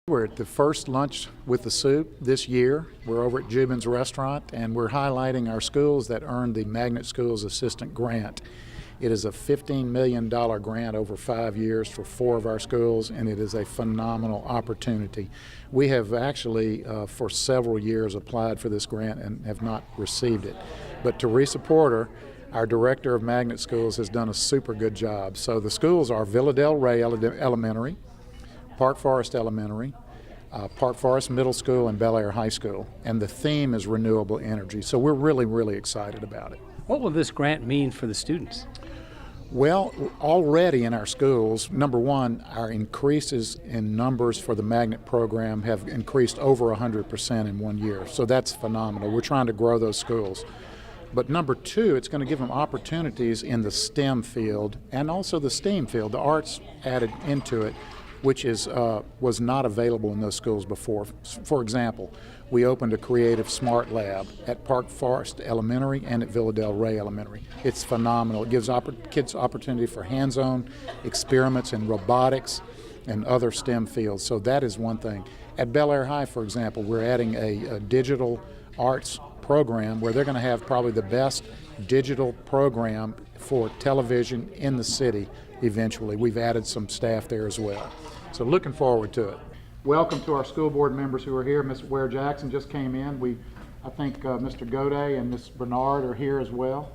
We're at the first lunch with the Supe this year. We're over at Jubin's Restaurant, and we're highlighting our schools that earned the Magnet Schools Assistant Grant. It is a $15 million grant over 5 years for 4 of our schools, and it is a phenomenal opportunity. We have actually, for several years, applied for this grant and have not received it. But Teresa Porter, our Director of Magnet Schools, has done a super good job. So the schools are Villa Del Rey Elementary, Park Forest Elementary, Park Forest Middle School, and Bel Air High School. And the theme is renewable energy. So we're really excited about it. What will this grant mean for the students? Well, already in our schools, number one, our increases in numbers for the magnet program have increased over 100% in 1 year. So that's phenomenal. We're trying to grow those schools. But number two, it's going to give them opportunities in the STEM field and also the STEAM field, the arts added into it, which was not available in those schools before. For example, we opened a creative smart lab at Park Forest Elementary and at Villa Del Rey Elementary. It's phenomenal. It gives kids opportunity for hands-on experiments in robotics and other STEM fields. So that is one thing. At Bel Air High, for example, we're adding a digital arts program where they're going to have probably the best digital program for television in the city eventually. We've added some staff there as well. So looking forward to it. Welcome to our school board members who are here. Ms. Ware Jackson just came in. I think Mr. Goday and Ms. Bernard are here as well.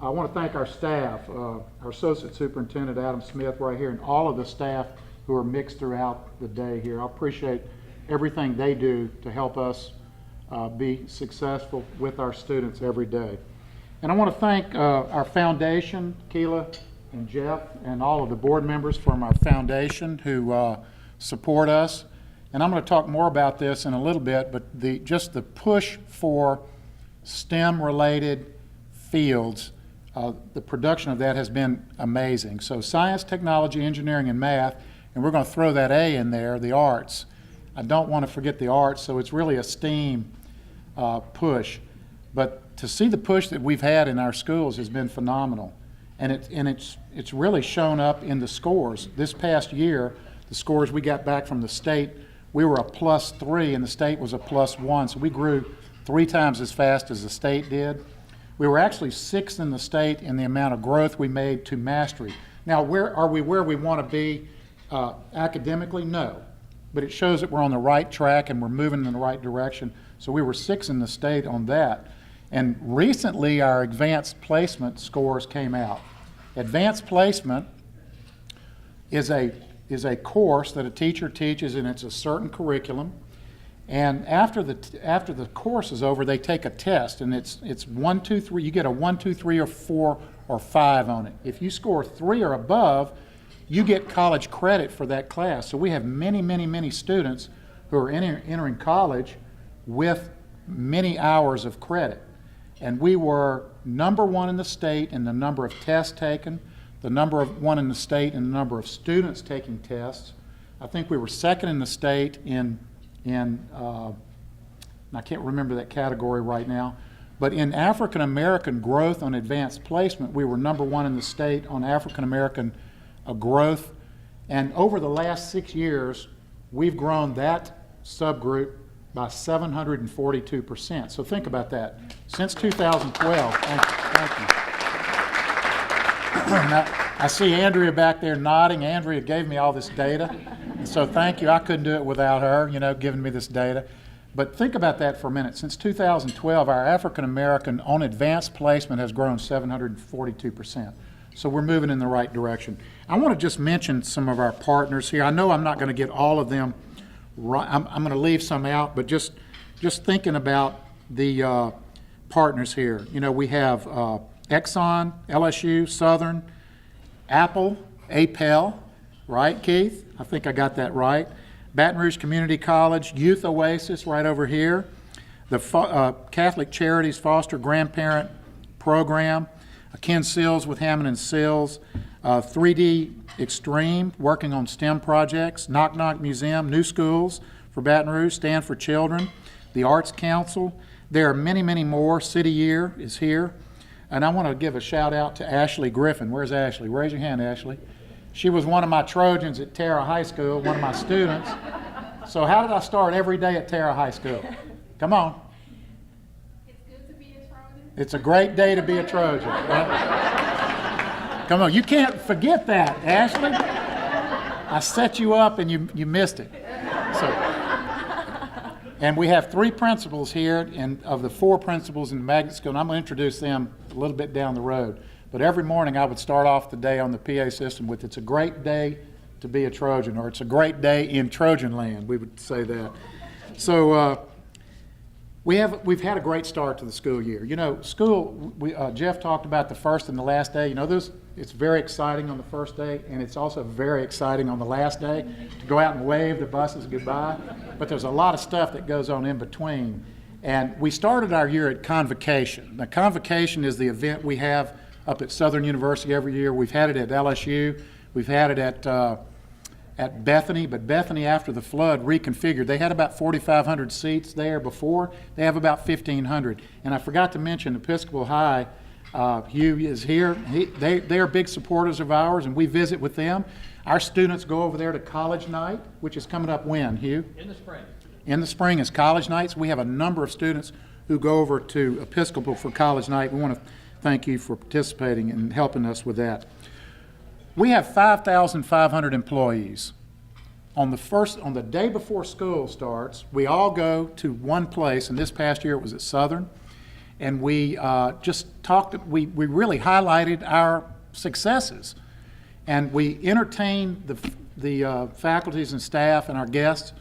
I want to thank our staff, our Associate Superintendent Adam Smith right here, and all of the staff who are mixed throughout the day here. I appreciate everything they do to help us be successful with our students every day. And I want to thank our foundation, Keela and Jeff, and all of the board members from our foundation who support us. And I'm going to talk more about this in a little bit, but just the push for STEM-related fields, the production of that has been amazing. So science, technology, engineering, and math, and we're going to throw that A in there, the arts. I don't want to forget the arts, so it's really a STEAM push. But to see the push that we've had in our schools has been phenomenal. And it's really shown up in the scores. This past year, the scores we got back from the state, we were a +3 and the state was a +1. So we grew 3 times as fast as the state did. We were actually 6th in the state in the amount of growth we made to mastery. Now, are we where we want to be academically? No. But it shows that we're on the right track and we're moving in the right direction. So we were 6th in the state on that. And recently our advanced placement scores came out. Advanced placement is a course that a teacher teaches, and it's a certain curriculum. And after the course is over, they take a test, and it's 1, 2, 3. You get a 1, 2, 3, or 4, or 5 on it. If you score 3 or above, you get college credit for that class. So we have many students who are entering college with many hours of credit. And we were number 1 in the state in the number of tests taken, the number 1 in the state in the number of students taking tests. I think we were 2nd in the state in I can't remember that category right now, but in African American growth on advanced placement, we were number 1 in the state on African American growth. And over the last 6 years, we've grown that subgroup by 742%. So think about that. Since 2012, thank you. Now, I see Andrea back there nodding. Andrea gave me all this data, and so thank you. I couldn't do it without her, giving me this data. But think about that for a minute. Since 2012, our African American on advanced placement has grown 742%. So we're moving in the right direction. I want to just mention some of our partners here. I know I'm not going to get all of them right. I'm going to leave some out, but just thinking about the partners here. We have Exxon, LSU, Southern, Apple, APEL, right, Keith? I think I got that right. Baton Rouge Community College, Youth Oasis right over here, the Catholic Charities Foster Grandparent Program, Ken Sills with Hammond and Sills, 3D Extreme, working on STEM projects, Knock Knock Museum, New Schools for Baton Rouge, Stand for Children, the Arts Council. There are many more. City Year is here. And I want to give a shout out to Ashley Griffin. Where's Ashley? Raise your hand, Ashley. She was one of my Trojans at Terra High School, one of my students. So how did I start every day at Terra High School? Come on. It's good to be a Trojan. It's a great day to be a Trojan. Right? Come on, you can't forget that, Ashley. I set you up and you missed it. So, and we have 3 principals here, and of the 4 principals in the magnet school, and I'm going to introduce them a little bit down the road. But every morning I would start off the day on the PA system with, "It's a great day to be a Trojan," or "It's a great day in Trojan land." We would say that. So we've had a great start to the school year. You know, school, Jeff talked about the first and the last day. You know, it's very exciting on the first day, and it's also very exciting on the last day to go out and wave the buses goodbye. But there's a lot of stuff that goes on in between. And we started our year at Convocation. Now, Convocation is the event we have up at Southern University every year. We've had it at LSU. We've had it at Bethany, but Bethany, after the flood, reconfigured. They had about 4,500 seats there before. They have about 1,500. And I forgot to mention Episcopal High. Hugh is here. They are big supporters of ours, and we visit with them. Our students go over there to College Night, which is coming up when, Hugh? In the spring. In the spring is College Nights. We have a number of students who go over to Episcopal for College Night. We want to thank you for participating and helping us with that. We have 5,500 employees. On the day before school starts, we all go to one place, and this past year it was at Southern, and we just talked, we really highlighted our successes, and we entertained the faculties and staff and our guests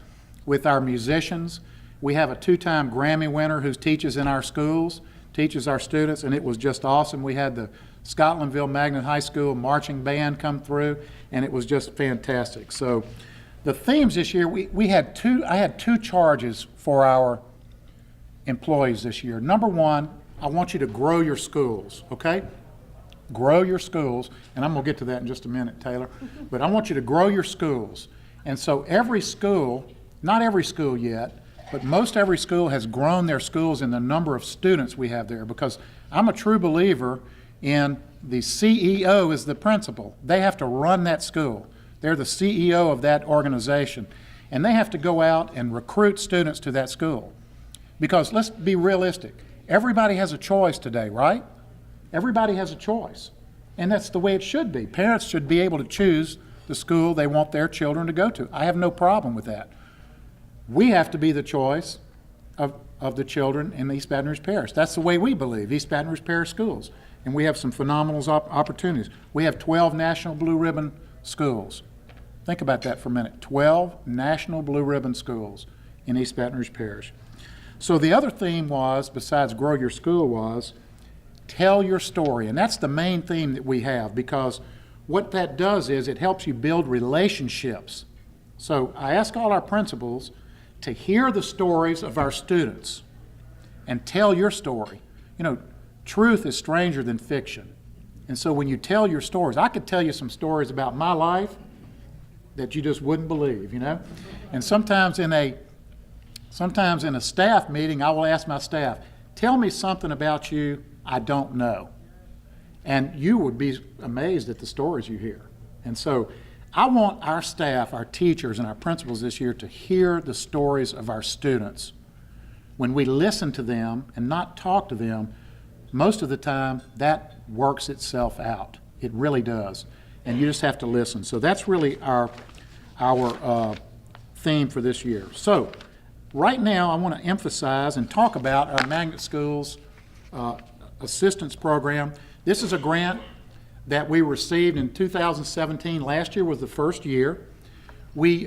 with our musicians. We have a 2-time Grammy winner who teaches in our schools, teaches our students, and it was just awesome. We had the Scotlandville Magnet High School marching band come through, and it was just fantastic. So the themes this year, I had 2 charges for our employees this year. Number 1, I want you to grow your schools, okay? Grow your schools, and I'm going to get to that in just a minute, Taylor, but I want you to grow your schools. And so every school, not every school yet, but most every school has grown their schools in the number of students we have there, because I'm a true believer in the CEO is the principal. They have to run that school. They're the CEO of that organization, and they have to go out and recruit students to that school. Because let's be realistic, everybody has a choice today, right? Everybody has a choice, and that's the way it should be. Parents should be able to choose the school they want their children to go to. I have no problem with that. We have to be the choice of the children in East Baton Rouge Parish. That's the way we believe, East Baton Rouge Parish schools. And we have some phenomenal opportunities. We have 12 National Blue Ribbon schools. Think about that for a minute. 12 National Blue Ribbon schools in East Baton Rouge Parish. So the other theme was, besides grow your school, was tell your story. And that's the main theme that we have, because what that does is it helps you build relationships. So I ask all our principals to hear the stories of our students and tell your story. You know, truth is stranger than fiction. And so when you tell your stories, I could tell you some stories about my life that you just wouldn't believe, you know? And sometimes in a staff meeting, I will ask my staff, tell me something about you I don't know. And you would be amazed at the stories you hear. And so I want our staff, our teachers, and our principals this year to hear the stories of our students. When we listen to them and not talk to them, most of the time that works itself out. It really does. And you just have to listen. So that's really our theme for this year. So right now I want to emphasize and talk about our Magnet Schools Assistance Program. This is a grant that we received in 2017. Last year was the first year. We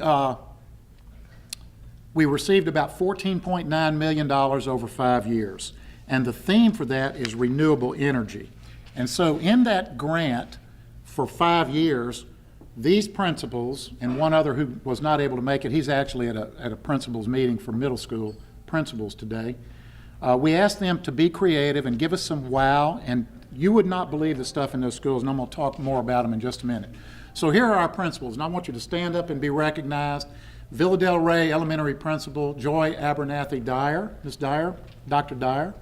received about $14.9 million over 5 years. And the theme for that is renewable energy. And so in that grant for 5 years, these principals, and one other who was not able to make it, he's actually at a principals meeting for middle school principals today. We asked them to be creative and give us some wow, and you would not believe the stuff in those schools, and I'm going to talk more about them in just a minute. So here are our principals, and I want you to stand up and be recognized. Villa Del Rey Elementary Principal Joy Abernathy Dyer. Ms. Dyer, Dr. Dyer.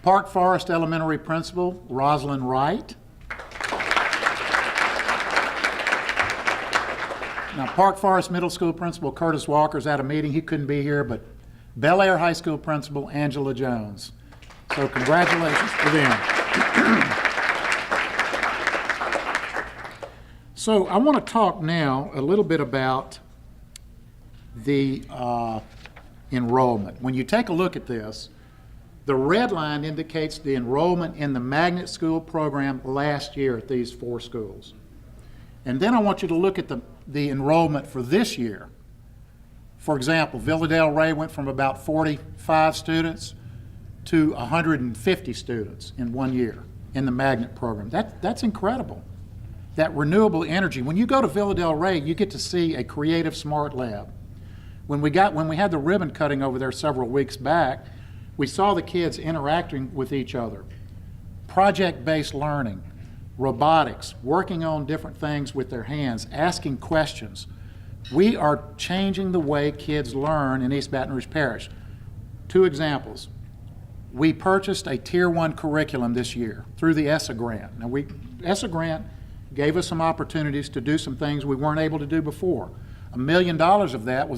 Park Forest Elementary Principal Rosalind Wright. Now, Park Forest Middle School Principal Curtis Walker's at a meeting. He couldn't be here, but Bel Air High School Principal Angela Jones. So congratulations to them. So I want to talk now a little bit about the enrollment. When you take a look at this, the red line indicates the enrollment in the magnet school program last year at these 4 schools. And then I want you to look at the enrollment for this year. For example, Villa Del Rey went from about 45 students to 150 students in 1 year in the magnet program. That's incredible. That renewable energy. When you go to Villa Del Rey, you get to see a creative smart lab. When we had the ribbon cutting over there several weeks back, we saw the kids interacting with each other. Project-based learning, robotics, working on different things with their hands, asking questions. We are changing the way kids learn in East Baton Rouge Parish. 2 examples. We purchased a Tier 1 curriculum this year through the ESSA grant. Now, ESSA grant gave us some opportunities to do some things we weren't able to do before. $1 million of that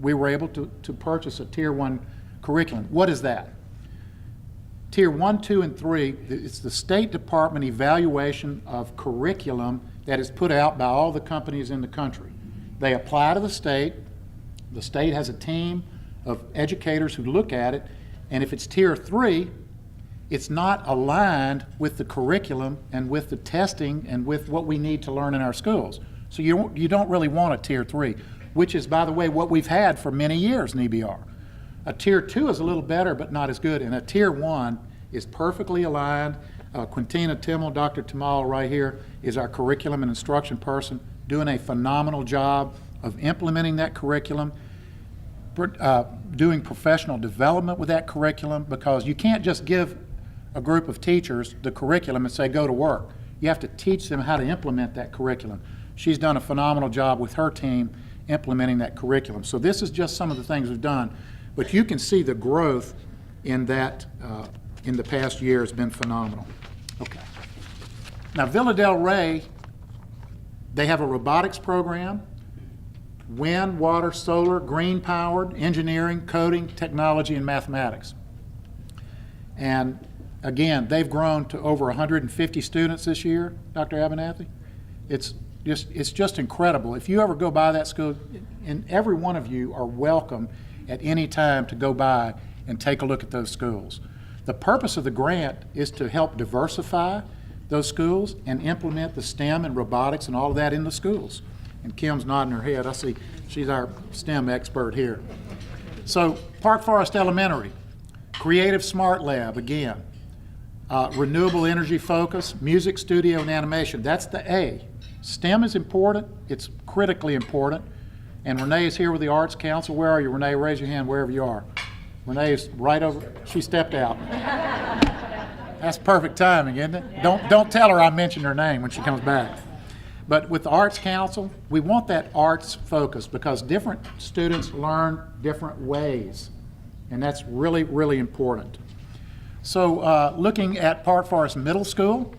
we were able to purchase a Tier 1 curriculum. What is that? Tier 1, 2, and 3, it's the State Department evaluation of curriculum that is put out by all the companies in the country. They apply to the state has a team of educators who look at it, and if it's Tier 3, it's not aligned with the curriculum and with the testing and with what we need to learn in our schools. So you don't really want a Tier 3, which is, by the way, what we've had for many years in EBR. A Tier 2 is a little better, but not as good, and a Tier 1 is perfectly aligned. Quintina Timmel, Dr. Timmel right here, is our curriculum and instruction person, doing a phenomenal job of implementing that curriculum, doing professional development with that curriculum, because you can't just give a group of teachers the curriculum and say, go to work. You have to teach them how to implement that curriculum. She's done a phenomenal job with her team implementing that curriculum. So this is just some of the things we've done, but you can see the growth in that in the past year has been phenomenal. Okay. Now, Villa Del Rey, they have a robotics program, wind, water, solar, green powered, engineering, coding, technology, and mathematics. And again, they've grown to over 150 students this year, Dr. Abernathy. It's just incredible. If you ever go by that school, and every one of you are welcome at any time to go by and take a look at those schools. The purpose of the grant is to help diversify those schools and implement the STEM and robotics and all of that in the schools. And Kim's nodding her head. I see she's our STEM expert here. So Park Forest Elementary, Creative Smart Lab, again. Renewable energy focus, music, studio, and animation. That's the A. STEM is important. It's critically important. And Renee is here with the Arts Council. Where are you, Renee? Raise your hand wherever you are. Renee is right over. She stepped out. That's perfect timing, isn't it? Don't tell her I mentioned her name when she comes back. But with the Arts Council, we want that arts focus because different students learn different ways. And that's really, really important. So looking at Park Forest Middle School,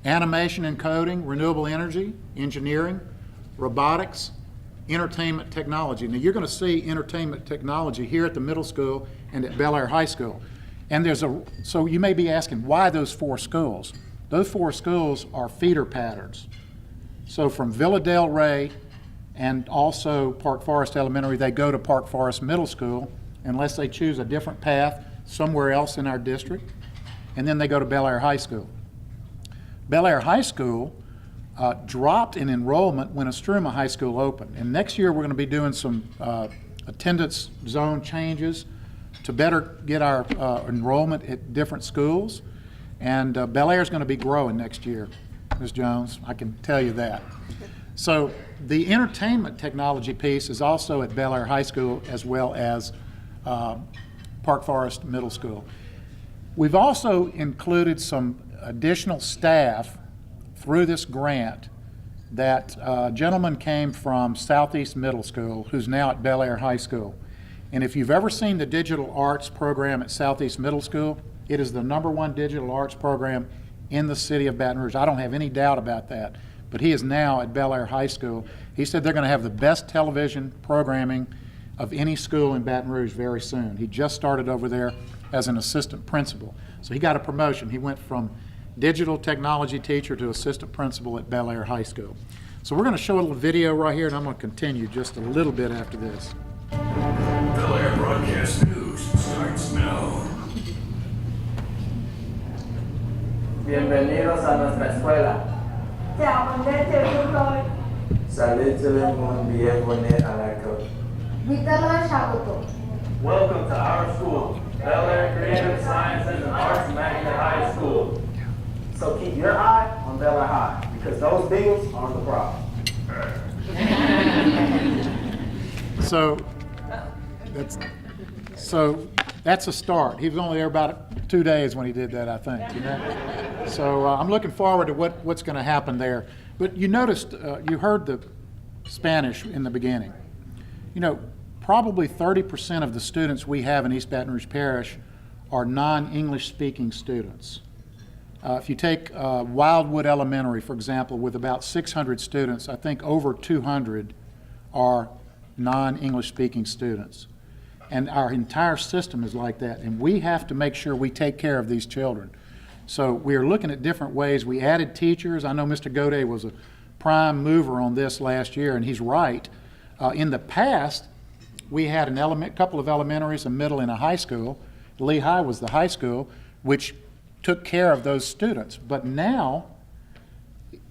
animation and coding, renewable energy, engineering, robotics, entertainment technology. Now you're going to see entertainment technology here at the middle school and at Bel Air High School. And so you may be asking, why those 4 schools? Those 4 schools are feeder patterns. So from Villa Del Rey and also Park Forest Elementary, they go to Park Forest Middle School unless they choose a different path somewhere else in our district, and then they go to Bel Air High School. Bel Air High School dropped in enrollment when Estruma High School opened, and next year we're going to be doing some attendance zone changes to better get our enrollment at different schools, and Bel Air is going to be growing next year, Ms. Jones, I can tell you that. So the entertainment technology piece is also at Bel Air High School as well as Park Forest Middle School. We've also included some additional staff through this grant. That gentleman came from Southeast Middle School, who's now at Bel Air High School. And if you've ever seen the digital arts program at Southeast Middle School, it is the #1 digital arts program in the city of Baton Rouge. I don't have any doubt about that but he is now at Bel Air High School. He said they're going to have the best television programming of any school in Baton Rouge very soon. He just started over there as an assistant principal. So he got a promotion. He went from digital technology teacher to assistant principal at Bel Air High School. So we're going to show a little video right here, and I'm going to continue just a little bit after this. Bel Air Broadcast News starts now. Bienvenidos a nuestra escuela. Salut tout le monde, bienvenue à l'école. Welcome to our school, Bel Air Creative Sciences and Arts Magnet High School. So keep your eye on Bel Air High, because those beams are the problem. So that's a start. He was only there about 2 days when he did that, I think. You know? So I'm looking forward to what's going to happen there. But you noticed, you heard the Spanish in the beginning. You know, probably 30% of the students we have in East Baton Rouge Parish are non-English speaking students. If you take Wildwood Elementary, for example, with about 600 students, I think over 200 are non-English speaking students. And our entire system is like that, and we have to make sure we take care of these children. So we're looking at different ways. We added teachers. I know Mr. Godet was a prime mover on this last year, and he's right. In the past, we had a couple of elementaries, a middle, and a high school. Lehigh was the high school, which took care of those students. But now,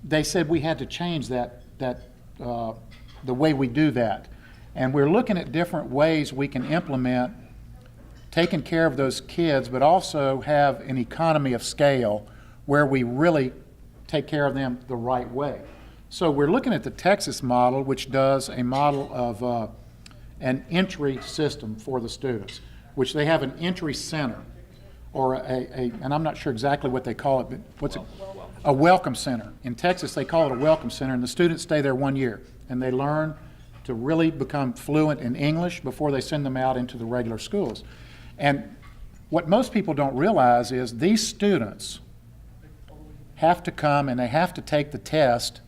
they said we had to change the way we do that. And we're looking at different ways we can implement taking care of those kids, but also have an economy of scale where we really take care of them the right way. So we're looking at the Texas model, which does a model of an entry system for the students, which they have an entry center, or and I'm not sure exactly what they call it, but what's it? A welcome center. In Texas, they call it a welcome center, and the students stay there 1 year, and they learn to really become fluent in English before they send them out into the regular schools. And what most people don't realize is these students have to come and they have to take the test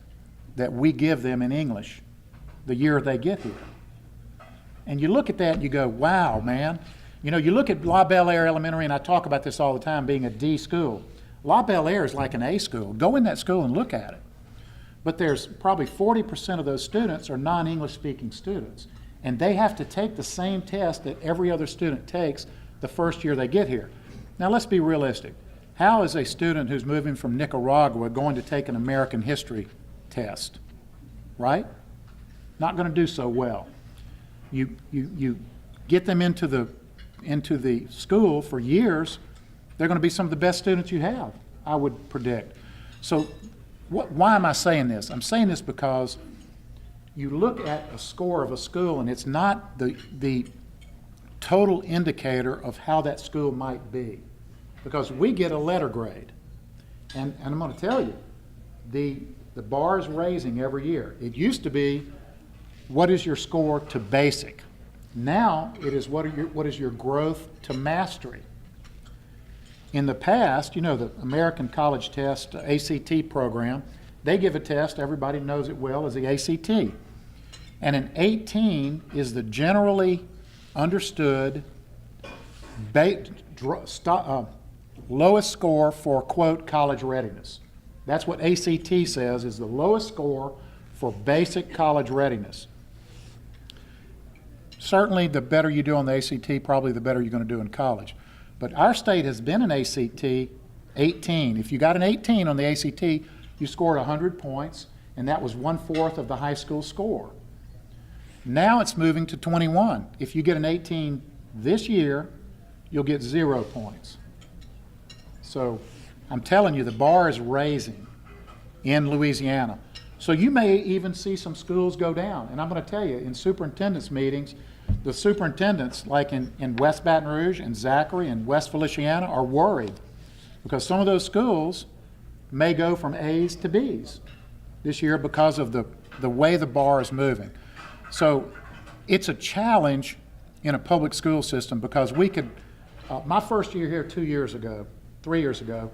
that we give them in English the year they get here. And you look at that and you go, wow, man. You know, you look at La Bel Air Elementary, and I talk about this all the time, being a D school. La Bel Air is like an A school. Go in that school and look at it. But there's probably 40% of those students are non-English speaking students. And they have to take the same test that every other student takes the first year they get here. Now let's be realistic. How is a student who's moving from Nicaragua going to take an American history test? Right? Not going to do so well. You get them into the school for years, they're going to be some of the best students you have, I would predict. So why am I saying this? I'm saying this because you look at a score of a school and it's not the total indicator of how that school might be. Because we get a letter grade. And I'm going to tell you, the bar is raising every year. It used to be, what is your score to basic? Now it is what is your growth to mastery? In the past, you know, the American College Test, ACT program, they give a test, everybody knows it well, as the ACT. And an 18 is the generally understood lowest score for, quote, college readiness. That's what ACT says is the lowest score for basic college readiness. Certainly, the better you do on the ACT, probably the better you're going to do in college. But our state has been an ACT 18. If you got an 18 on the ACT, you scored 100 points, and that was 1/4 of the high school score. Now it's moving to 21. If you get an 18 this year, you'll get 0 points. So I'm telling you, the bar is raising in Louisiana. So you may even see some schools go down. And I'm going to tell you, in superintendent's meetings, the superintendents, like in West Baton Rouge and Zachary and West Feliciana, are worried because some of those schools may go from A's to B's this year because of the way the bar is moving. So it's a challenge in a public school system because we could, my first year here 3 years ago,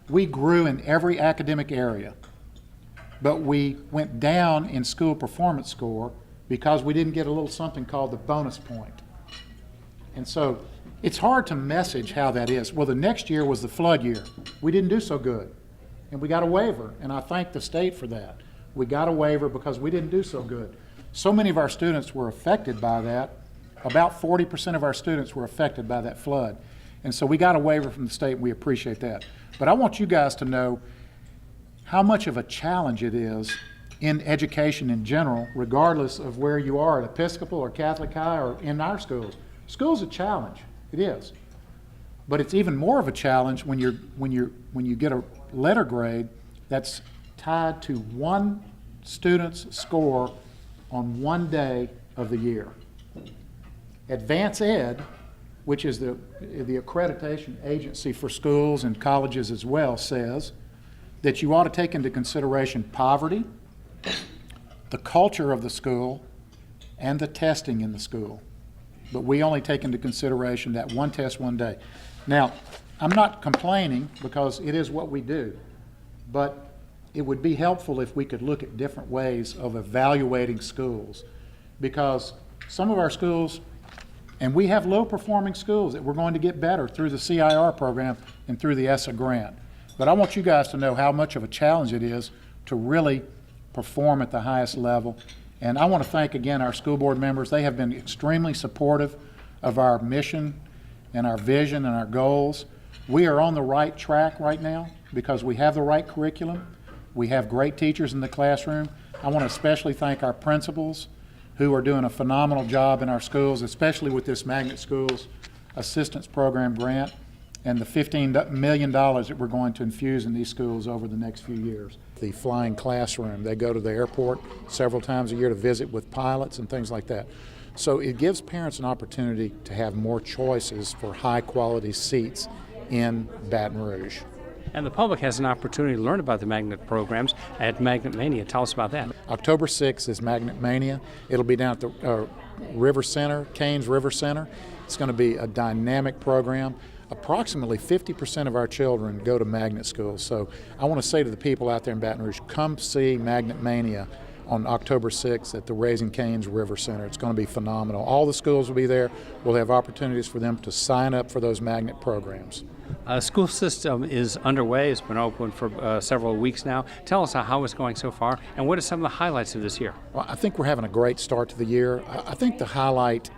we grew in every academic area. but we went down in school performance score because we didn't get a little something called the bonus point. And so it's hard to message how that is. Well, the next year was the flood year. We didn't do so good, and we got a waiver, and I thank the state for that. We got a waiver because we didn't do so good. So many of our students were affected by that. About 40% of our students were affected by that flood. And so we got a waiver from the state, and we appreciate that. But I want you guys to know how much of a challenge it is in education in general, regardless of where you are, at Episcopal or Catholic High or in our schools. School's a challenge, it is. But it's even more of a challenge when you get a letter grade that's tied to one student's score on one day of the year. Advance Ed, which is the accreditation agency for schools and colleges as well, says that you ought to take into consideration poverty, the culture of the school, and the testing in the school. But we only take into consideration that one test one day. Now, I'm not complaining because it is what we do, but it would be helpful if we could look at different ways of evaluating schools, because some of our schools, and we have low-performing schools that we're going to get better through the CIR program and through the ESSA grant. But I want you guys to know how much of a challenge it is to really perform at the highest level. And I want to thank again our school board members. They have been extremely supportive of our mission and our vision and our goals. We are on the right track right now because we have the right curriculum. We have great teachers in the classroom. I want to especially thank our principals who are doing a phenomenal job in our schools, especially with this Magnet Schools Assistance Program grant and the $15 million that we're going to infuse in these schools over the next few years. The flying classroom, they go to the airport several times a year to visit with pilots and things like that. So it gives parents an opportunity to have more choices for high quality seats in Baton Rouge. And the public has an opportunity to learn about the magnet programs at Magnet Mania. Tell us about that. October 6th is Magnet Mania. It'll be down at the River Center, Canes River Center. It's going to be a dynamic program. Approximately 50% of our children go to magnet schools. So I want to say to the people out there in Baton Rouge, come see Magnet Mania on October 6th at the Raising Cane's River Center. It's going to be phenomenal. All the schools will be there. We'll have opportunities for them to sign up for those magnet programs. School system is underway. It's been open for several weeks now. Tell us how it's going so far, and what are some of the highlights of this year? Well, I think we're having a great start to the year. I think the highlight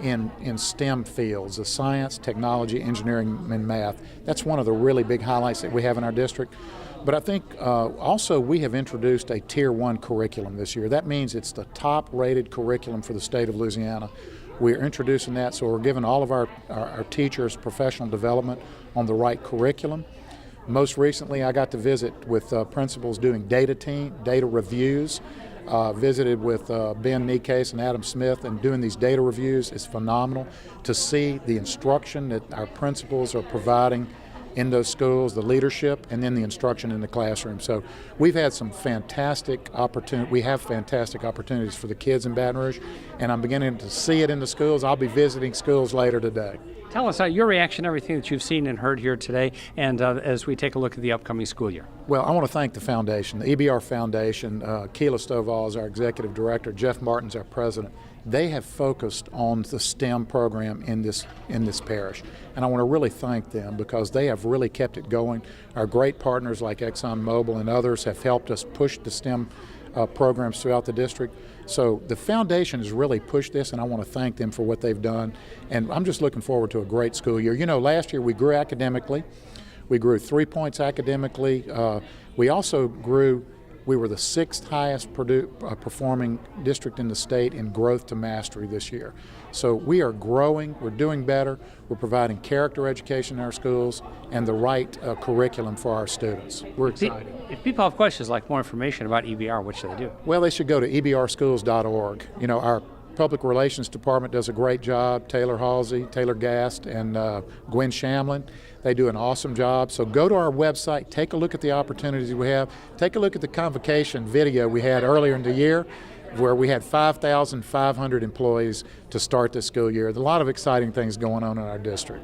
in STEM fields, the science, technology, engineering, and math, that's one of the really big highlights that we have in our district. But I think also we have introduced a Tier 1 curriculum this year. That means it's the top-rated curriculum for the state of Louisiana. We're introducing that, so we're giving all of our teachers professional development on the right curriculum. Most recently, I got to visit with principals doing data reviews. Visited with Ben Nikes and Adam Smith, and doing these data reviews is phenomenal to see the instruction that our principals are providing in those schools, the leadership, and then the instruction in the classroom. So we've had some fantastic opportunities. We have fantastic opportunities for the kids in Baton Rouge, and I'm beginning to see it in the schools. I'll be visiting schools later today. Tell us your reaction to everything that you've seen and heard here today, and as we take a look at the upcoming school year. Well, I want to thank the foundation, the EBR Foundation. Keela Stovall is our executive director. Jeff Martin's our president. They have focused on the STEM program in this parish, and I want to really thank them because they have really kept it going. Our great partners like ExxonMobil and others have helped us push the STEM programs throughout the district. So the foundation has really pushed this, and I want to thank them for what they've done. And I'm just looking forward to a great school year. You know, last year we grew academically. We grew 3 points academically. We also grew. We were the 6th highest performing district in the state in growth to mastery this year. So we are growing, we're doing better, we're providing character education in our schools and the right curriculum for our students. We're excited. If people have questions like more information about EBR, what should they do? Well, they should go to ebrschools.org. You know, our Public Relations Department does a great job. Taylor Halsey, Taylor Gast, and Gwen Shamlin. They do an awesome job. So go to our website, take a look at the opportunities we have. Take a look at the convocation video we had earlier in the year where we had 5,500 employees to start this school year. There's a lot of exciting things going on in our district.